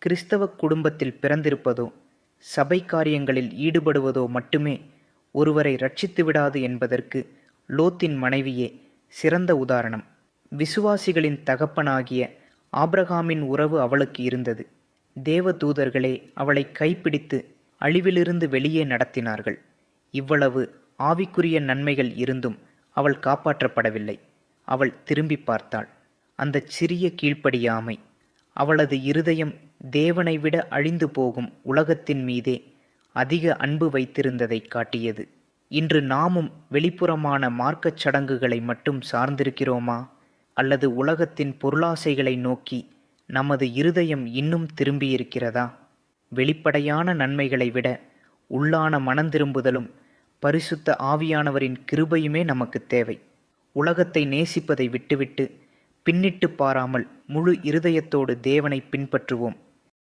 கிறிஸ்தவ குடும்பத்தில் பிறந்திருப்பதோ சபை காரியங்களில் ஈடுபடுவதோ மட்டுமே ஒருவரை ரட்சித்து விடாது என்பதற்கு லோத்தின் மனைவியே சிறந்த உதாரணம். விசுவாசிகளின் தகப்பனாகிய ஆபிரகாமின் உறவு அவளுக்கு இருந்தது. தேவதூதர்களே அவளை கைப்பிடித்து அழிவிலிருந்து வெளியே நடத்தினார்கள். இவ்வளவு ஆவிக்குரிய நன்மைகள் இருந்தும் அவள் காப்பாற்றப்படவில்லை. அவள் திரும்பி பார்த்தாள். அந்தச் சிறிய கீழ்ப்படியாமை அவளது இருதயம் தேவனை விட அழிந்து போகும் உலகத்தின் மீதே அதிக அன்பு வைத்திருந்ததை காட்டியது. இன்று நாமும் வெளிப்புறமான மார்க்கச் சடங்குகளை மட்டும் சார்ந்திருக்கிறோமா? அல்லது உலகத்தின் பொருளாசைகளை நோக்கி நமது இருதயம் இன்னும் திரும்பியிருக்கிறதா? வெளிப்படையான நன்மைகளை விட உள்ளான மனந்திரும்புதலும் பரிசுத்த ஆவியானவரின் கிருபையுமே நமக்கு தேவை. உலகத்தை நேசிப்பதை விட்டுவிட்டு பின்னிட்டு பாராமல் முழு இருதயத்தோடு தேவனை பின்பற்றுவோம்.